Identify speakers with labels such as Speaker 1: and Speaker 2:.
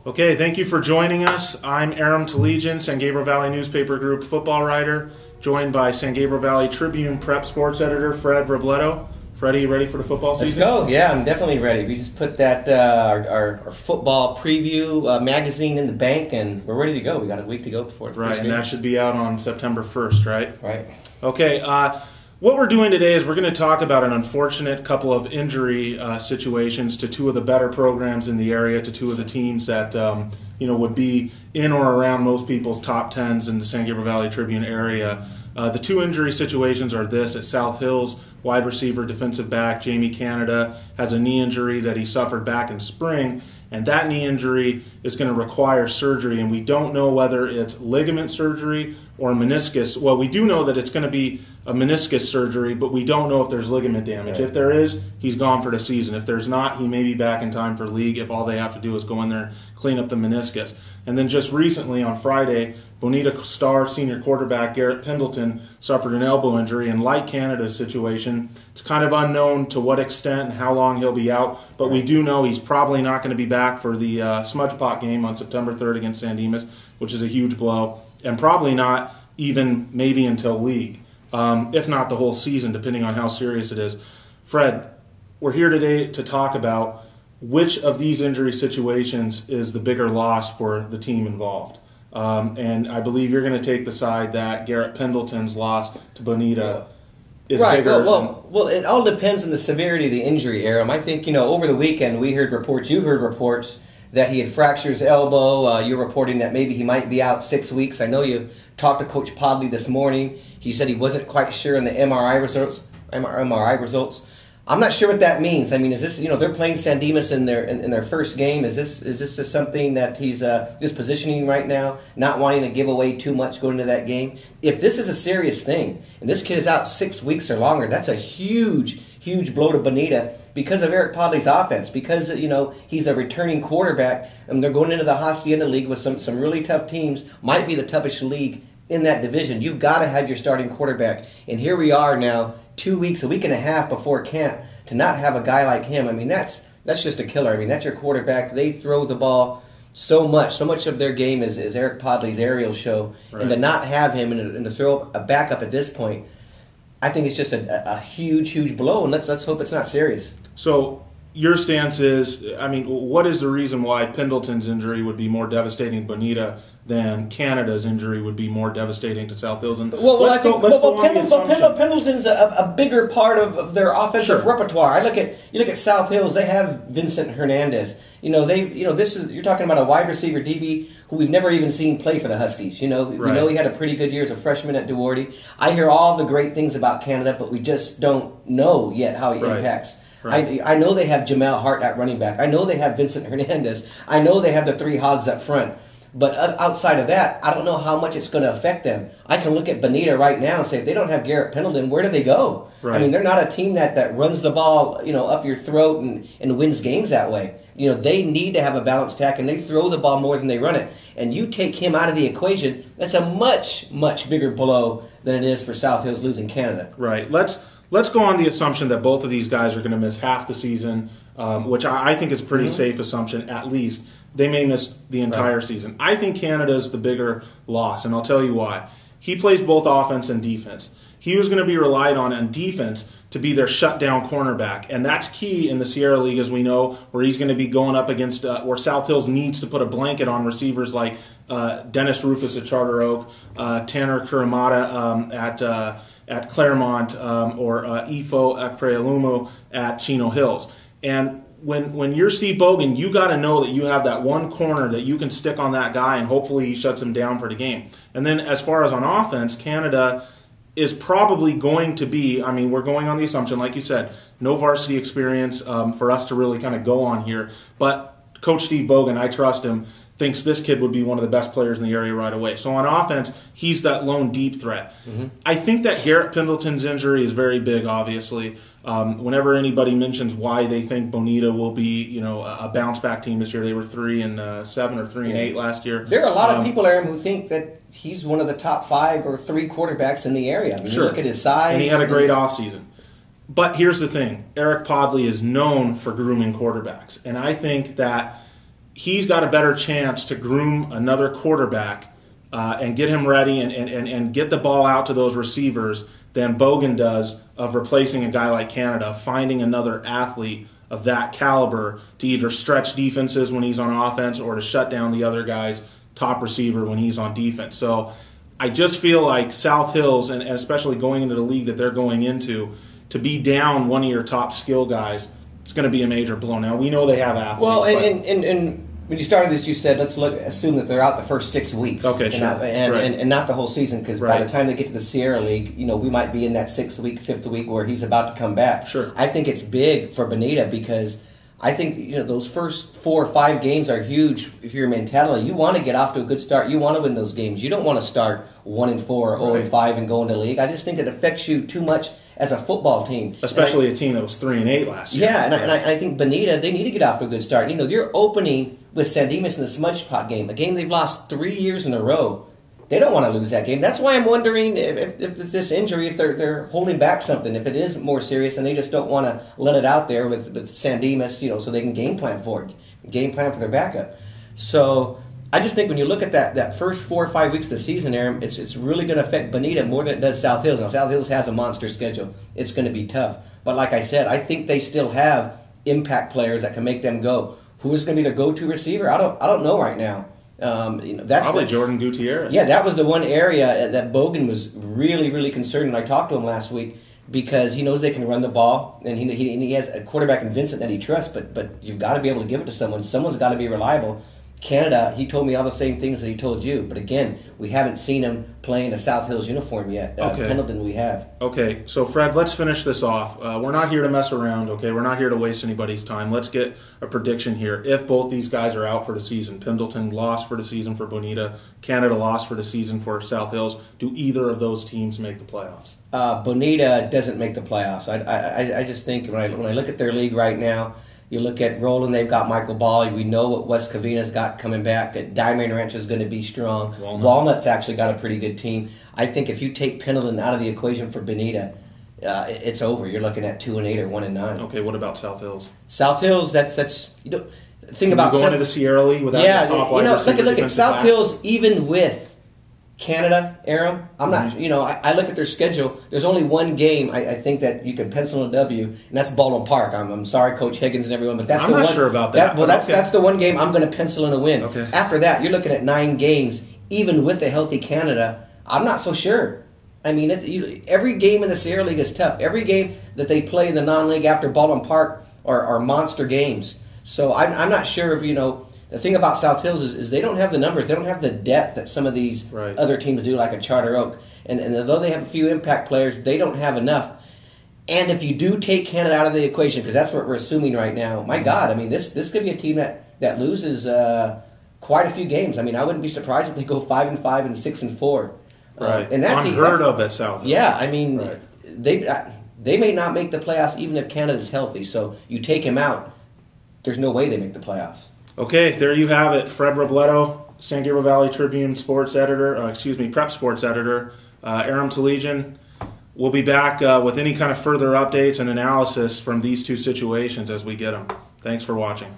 Speaker 1: Okay, thank you for joining us. I'm Aram Fred, San Gabriel Valley Newspaper Group football writer, joined by San Gabriel Valley Tribune prep sports editor Fred Robledo. Freddie, you ready for the football season?
Speaker 2: Let's go. Yeah, I'm definitely ready. We just put that our football preview magazine in the bank, and we're ready to go. We got a week to go before the
Speaker 1: first game. That should be out on September 1st, right?
Speaker 2: Right.
Speaker 1: Okay, what we're doing today is we're going to talk about an unfortunate couple of injury situations to two of the better programs in the area, to two of the teams that would be in or around most people's top tens in the San Gabriel Valley Tribune area. The two injury situations are this: at South Hills, wide receiver, defensive back Jamie Canada has a knee injury that he suffered back in spring, and that knee injury is going to require surgery, and we don't know whether it's ligament surgery or meniscus. Well, we do know that it's going to be a meniscus surgery, but we don't know if there's ligament damage. If there is, he's gone for the season. If there's not, he may be back in time for league if all they have to do is go in there and clean up the meniscus. And then just recently on Friday, Bonita star senior quarterback Garrett Pendleton suffered an elbow injury, and like Canada's situation, it's kind of unknown to what extent and how long he'll be out, but we do know he's probably not going to be back for the Smudge Pot game on September 3rd against San Dimas, which is a huge blow, and probably not even maybe until league, if not the whole season, depending on how serious it is. Fred, we're here today to talk about which of these injury situations is the bigger loss for the team involved. And I believe you're going to take the side that Garrett Pendleton's loss to Bonita is bigger.
Speaker 2: Well, it all depends on the severity of the injury, Aram. I think, over the weekend you heard reports that he had fractured his elbow. You're reporting that maybe he might be out 6 weeks. I know you talked to Coach Podley this morning. He said he wasn't quite sure on the MRI results. I'm not sure what that means. I mean, is this, they're playing San Dimas in their first game. Is this just something that he's just positioning right now, not wanting to give away too much going into that game? If this is a serious thing, and this kid is out 6 weeks or longer, that's a huge blow to Bonita because of Eric Podley's offense, because, he's a returning quarterback, and they're going into the Hacienda League with some really tough teams, might be the toughest league in that division. You've got to have your starting quarterback. And here we are now, 2 weeks, a week and a half before camp, to not have a guy like him. I mean, that's just a killer. I mean, that's your quarterback. They throw the ball so much of their game is Eric Podley's aerial show. Right. And to not have him and to throw a backup at this point, I think it's just a huge blow, and let's hope it's not serious.
Speaker 1: So your stance is, what is the reason why Pendleton's injury would be more devastating to Bonita than Canada's injury would be more devastating to South Hills? And
Speaker 2: Pendleton's a bigger part of their offensive repertoire. You look at South Hills. They have Vincent Hernandez. You're talking about a wide receiver DB who we've never even seen play for the Huskies. We know he had a pretty good year as a freshman at Duarte. I hear all the great things about Canada, but we just don't know yet how he impacts. Right. I know they have Jamel Hart at running back. I know they have Vincent Hernandez. I know they have the three hogs up front. But outside of that, I don't know how much it's going to affect them. I can look at Bonita right now and say, if they don't have Garrett Pendleton, where do they go? Right. I mean, they're not a team that runs the ball, up your throat and wins games that way. They need to have a balanced attack, and they throw the ball more than they run it. And you take him out of the equation, that's a much bigger blow than it is for South Hills losing Canada.
Speaker 1: Right. Let's go on the assumption that both of these guys are going to miss half the season, which I think is a pretty safe assumption, at least. They may miss the entire season. I think Canada is the bigger loss, and I'll tell you why. He plays both offense and defense. He was going to be relied on defense to be their shutdown cornerback, and that's key in the Sierra League, as we know, where he's going to be going up against where South Hills needs to put a blanket on receivers like Dennis Rufus at Charter Oak, Tanner Kuramata at Claremont, or Ifo Ekprealumo at Chino Hills. And when you're Steve Bogan, you got to know that you have that one corner that you can stick on that guy, and hopefully he shuts him down for the game. And then as far as on offense, Canada is probably going to be, we're going on the assumption, like you said, no varsity experience for us to really kind of go on here. But Coach Steve Bogan, I trust him, thinks this kid would be one of the best players in the area right away. So on offense, he's that lone deep threat. Mm-hmm. I think that Garrett Pendleton's injury is very big, obviously. Whenever anybody mentions why they think Bonita will be, a bounce-back team this year, they were 3-7 or 3-8 last year.
Speaker 2: There are a lot of people, Aaron, who think that he's one of the top 5 or 3 quarterbacks in the area. Look at his size.
Speaker 1: And he had a great offseason. But here's the thing. Eric Podley is known for grooming quarterbacks. And I think that he's got a better chance to groom another quarterback and get him ready and get the ball out to those receivers than Bogan does of replacing a guy like Canada, finding another athlete of that caliber to either stretch defenses when he's on offense or to shut down the other guy's top receiver when he's on defense. So I just feel like South Hills, and especially going into the league that they're going into, to be down one of your top skill guys, it's going to be a major blow. Now, we know they have athletes.
Speaker 2: Well, and when you started this, you said, assume that they're out the first 6 weeks.
Speaker 1: Okay, sure.
Speaker 2: And not the whole season, because by the time they get to the Sierra League, we might be in that 6th week, 5th week where he's about to come back.
Speaker 1: Sure.
Speaker 2: I think it's big for Bonita because I think those first 4 or 5 games are huge if your mentality. You want to get off to a good start. You want to win those games. You don't want to start 1-4 or 0-5 and go into the league. I just think it affects you too much as a football team,
Speaker 1: especially a team that was 3-8 last year.
Speaker 2: Yeah, and I think Bonita, they need to get off to a good start. They're opening with San Dimas in the Smudge Pot game, a game they've lost 3 years in a row. They don't want to lose that game. That's why I'm wondering if this injury, if they're holding back something, if it is more serious, and they just don't want to let it out there with San Dimas, so they can game plan for their backup. So I just think when you look at that first 4 or 5 weeks of the season, Aram, it's really going to affect Bonita more than it does South Hills. Now, South Hills has a monster schedule. It's going to be tough. But like I said, I think they still have impact players that can make them go. Who is going to be their go-to receiver? I don't know right now. That's
Speaker 1: probably Jordan Gutierrez.
Speaker 2: Yeah, that was the one area that Bogan was really, really concerned. And I talked to him last week because he knows they can run the ball, and he has a quarterback in Vincent that he trusts. But you've got to be able to give it to someone. Someone's got to be reliable. Canada, he told me all the same things that he told you. But again, we haven't seen him playing a South Hills uniform yet. Pendleton we have.
Speaker 1: Okay, so Fred, let's finish this off. We're not here to mess around, okay? We're not here to waste anybody's time. Let's get a prediction here. If both these guys are out for the season, Pendleton lost for the season for Bonita, Canada lost for the season for South Hills, do either of those teams make the playoffs?
Speaker 2: Bonita doesn't make the playoffs. I just think when I look at their league right now, you look at Roland, they've got Michael Ball. We know what West Covina's got coming back. Diamond Ranch is going to be strong. Walnut's actually got a pretty good team. I think if you take Pendleton out of the equation for Bonita, it's over. You're looking at 2-8 or 1-9.
Speaker 1: Okay, what about South Hills?
Speaker 2: South Hills, that's the thing about
Speaker 1: going to the Sierra League without the top wide receiver.
Speaker 2: Look at South Hills, even with Canada, Aram, I'm not, I look at their schedule. There's only one game I think that you can pencil a W, and that's Baldwin Park. I'm sorry, Coach Higgins and everyone, but that's
Speaker 1: I'm not sure about that.
Speaker 2: That's the one game I'm going to pencil in a win.
Speaker 1: Okay.
Speaker 2: After that, you're looking at 9 games, even with a healthy Canada. I'm not so sure. I mean, every game in the Sierra League is tough. Every game that they play in the non-league after Baldwin Park are monster games. So I'm not sure if, the thing about South Hills is they don't have the numbers. They don't have the depth that some of these other teams do, like a Charter Oak. And although they have a few impact players, they don't have enough. And if you do take Canada out of the equation, because that's what we're assuming right now, my God, I mean, this could be a team that loses quite a few games. I mean, I wouldn't be surprised if they go 5-5 and 6-4.
Speaker 1: Right.
Speaker 2: And that's
Speaker 1: unheard of at South Hills.
Speaker 2: Yeah, I mean, they may not make the playoffs even if Canada's healthy. So you take him out, there's no way they make the playoffs.
Speaker 1: Okay, there you have it. Fred Robledo, San Gabriel Valley Tribune sports editor, prep sports editor, Aram Talegian. We'll be back with any kind of further updates and analysis from these two situations as we get them. Thanks for watching.